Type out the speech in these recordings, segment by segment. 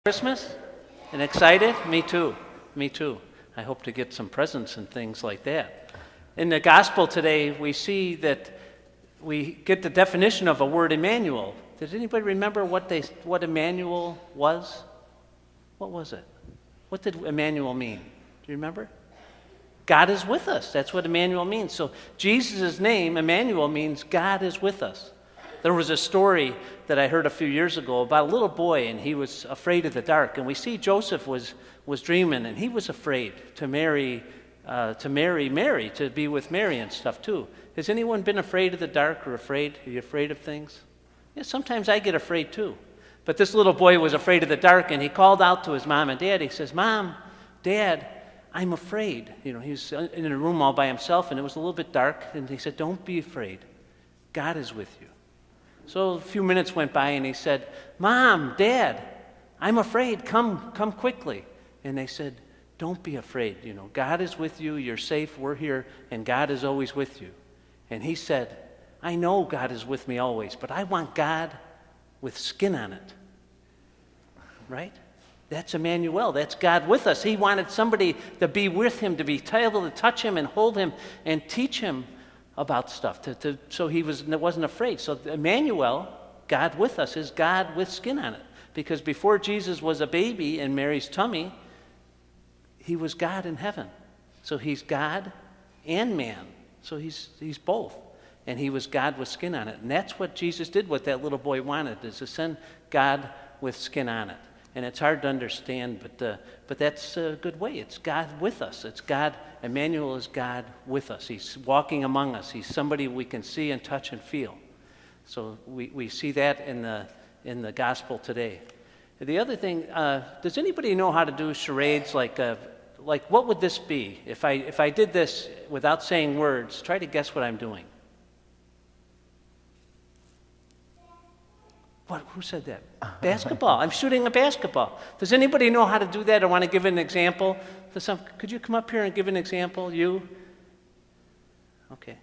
Christmas? And excited? Me too. Me too. I hope to get some presents and things like that. In the gospel today, we see that we get the definition of a word Emmanuel. Does anybody remember what Emmanuel was? What was it? What did Emmanuel mean? Do you remember? God is with us. That's what Emmanuel means. So Jesus' name, Emmanuel, means God is with us. There was a story that I heard a few years ago about a little boy, and he was afraid of the dark. And we see Joseph was dreaming, and he was afraid to marry Mary, to be with Mary and stuff too. Has anyone been afraid of the dark or afraid? Are you afraid of things? Yeah, sometimes I get afraid too. But this little boy was afraid of the dark, and he called out to his mom and dad. He says, "Mom, Dad, I'm afraid." You know, he was in a room all by himself, and it was a little bit dark. And he said, "Don't be afraid. God is with you." So a few minutes went by, and he said, "Mom, Dad, I'm afraid. Come quickly." And they said, "Don't be afraid. You know, God is with you. You're safe. We're here, and God is always with you." And he said, "I know God is with me always, but I want God with skin on it." Right? That's Emmanuel. That's God with us. He wanted somebody to be with him, to be able to touch him and hold him and teach him about stuff, so he wasn't afraid. So Emmanuel, God with us, is God with skin on it. Because before Jesus was a baby in Mary's tummy, he was God in heaven. So he's God and man. So he's both. And he was God with skin on it. And that's what Jesus did, what that little boy wanted, is to send God with skin on it. And it's hard to understand, but that's a good way. It's God with us. It's God. Emmanuel is God with us. He's walking among us. He's somebody we can see and touch and feel. So we see that in the gospel today. The other thing, does anybody know how to do charades? Like what would this be if I did this without saying words? Try to guess what I'm doing. What? Who said that? Basketball. I'm shooting a basketball. Does anybody know how to do that or want to give an example? Could you come up here and give an example? You? Okay.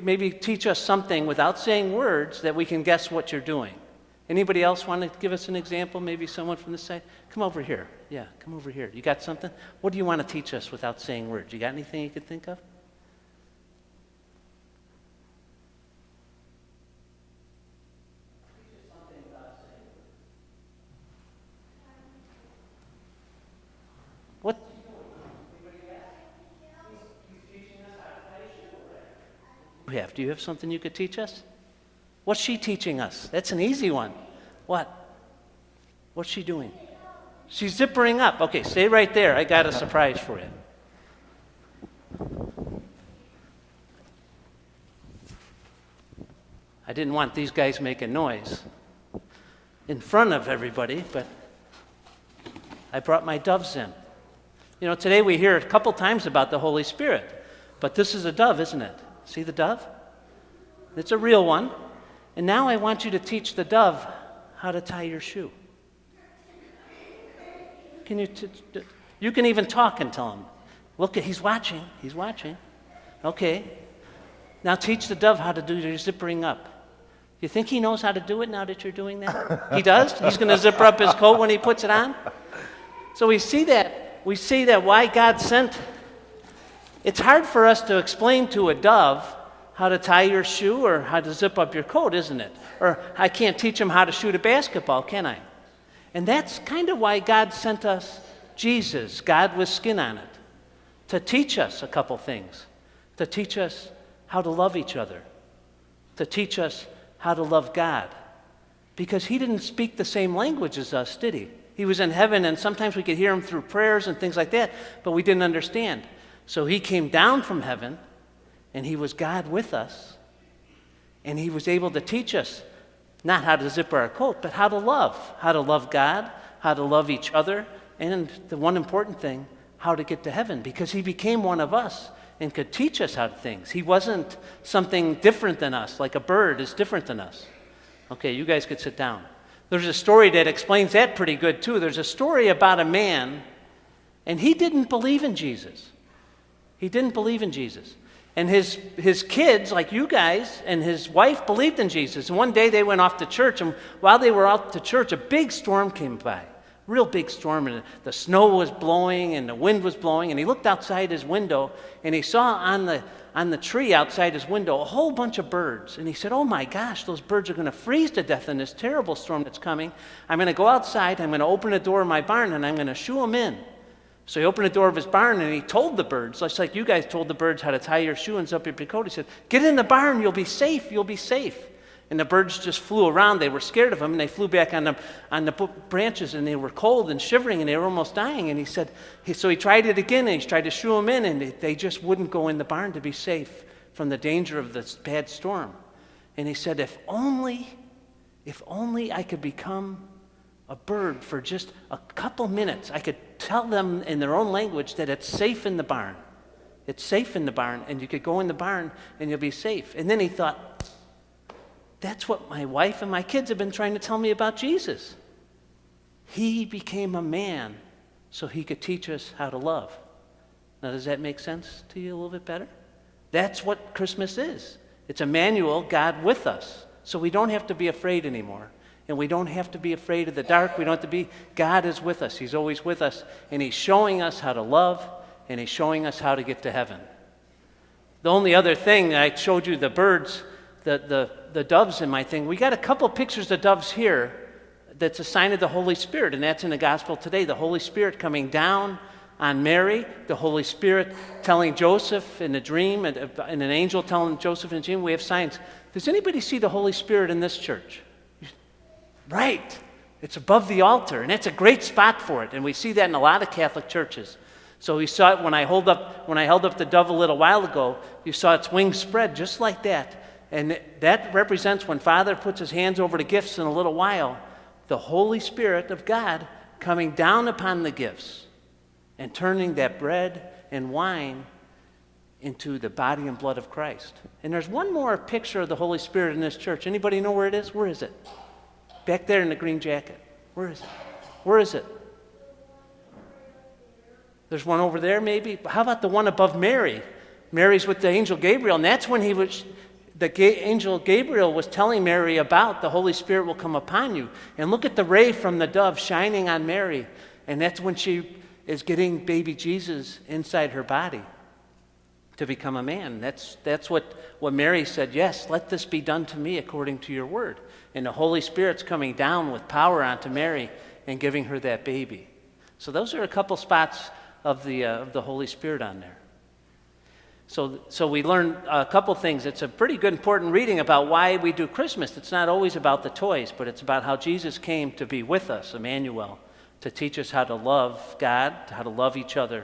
Maybe teach us something without saying words that we can guess what you're doing. Anybody else want to give us an example? Maybe someone from this side? Come over here. Yeah, come over here. You got something? What do you want to teach us without saying words? You got anything you could think of? What? Do you have something you could teach us? What's she teaching us? That's an easy one. What? What's she doing? She's zippering up. Okay, stay right there. I got a surprise for you. I didn't want these guys making noise in front of everybody, but I brought my doves in. You know, today we hear a couple times about the Holy Spirit, but this is a dove, isn't it? See the dove? It's a real one. And now I want you to teach the dove how to tie your shoe. Can you can even talk and tell him, "Look, he's watching. He's watching." Okay. Now teach the dove how to do your zippering up. You think he knows how to do it now that you're doing that? He does? He's going to zipper up his coat when he puts it on? So we see that why God sent. It's hard for us to explain to a dove how to tie your shoe or how to zip up your coat, isn't it? Or I can't teach him how to shoot a basketball, can I? And that's kind of why God sent us Jesus, God with skin on it, to teach us a couple things, to teach us how to love each other, to teach us how to love God. Because he didn't speak the same language as us, did he? He was in heaven, and sometimes we could hear him through prayers and things like that, but we didn't understand. So he came down from heaven, and he was God with us, and he was able to teach us not how to zip our coat, but how to love God, how to love each other, and the one important thing, how to get to heaven, because he became one of us and could teach us how to things. He wasn't something different than us, like a bird is different than us. Okay, you guys could sit down. There's a story that explains that pretty good too. There's a story about a man, and he didn't believe in Jesus. He didn't believe in Jesus. And his kids, like you guys, and his wife believed in Jesus. And one day they went off to church, and while they were out to church, a big storm came by. Real big storm, and the snow was blowing, and the wind was blowing, and he looked outside his window, and he saw on the tree outside his window a whole bunch of birds. And he said, oh my gosh, those birds are going to freeze to death in this terrible storm that's coming. I'm going to go outside, I'm going to open the door of my barn, and I'm going to shoo them in. So he opened the door of his barn, and he told the birds, just like you guys told the birds how to tie your shoe and zip up your coat. He said, get in the barn, you'll be safe, you'll be safe. And the birds just flew around. They were scared of him, and they flew back on the branches, and they were cold and shivering, and they were almost dying. And he said, so he tried it again, and he tried to shoo them in, and they just wouldn't go in the barn to be safe from the danger of this bad storm. And he said, if only I could become a bird for just a couple minutes, I could tell them in their own language that it's safe in the barn. It's safe in the barn, and you could go in the barn, and you'll be safe. And then he thought, that's what my wife and my kids have been trying to tell me about Jesus. He became a man so he could teach us how to love. Now, does that make sense to you a little bit better? That's what Christmas is. It's Emmanuel, God with us. So we don't have to be afraid anymore. And we don't have to be afraid of the dark. We don't have to be. God is with us. He's always with us. And he's showing us how to love, and he's showing us how to get to heaven. The only other thing, I showed you the birds, the doves in my thing. We got a couple pictures of doves here that's a sign of the Holy Spirit, and that's in the gospel today. The Holy Spirit coming down on Mary, the Holy Spirit telling Joseph in a dream, and an angel telling Joseph in a dream. We have signs. Does anybody see the Holy Spirit in this church? Right. It's above the altar, and that's a great spot for it. And we see that in a lot of Catholic churches. So we saw it when I held up the dove a little while ago. You saw its wings spread just like that. And that represents when Father puts his hands over the gifts in a little while, the Holy Spirit of God coming down upon the gifts and turning that bread and wine into the body and blood of Christ. And there's one more picture of the Holy Spirit in this church. Anybody know where it is? Where is it? Back there in the green jacket. Where is it? Where is it? There's one over there maybe. How about the one above Mary? Mary's with the angel Gabriel, and that's when angel Gabriel was telling Mary about the Holy Spirit will come upon you. And look at the ray from the dove shining on Mary. And that's when she is getting baby Jesus inside her body to become a man. That's what Mary said, yes, let this be done to me according to your word. And the Holy Spirit's coming down with power onto Mary and giving her that baby. So those are a couple spots of the Holy Spirit on there. So we learned a couple things. It's a pretty good, important reading about why we do Christmas. It's not always about the toys, but it's about how Jesus came to be with us, Emmanuel, to teach us how to love God, how to love each other,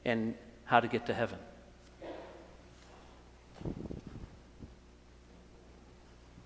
and how to get to heaven.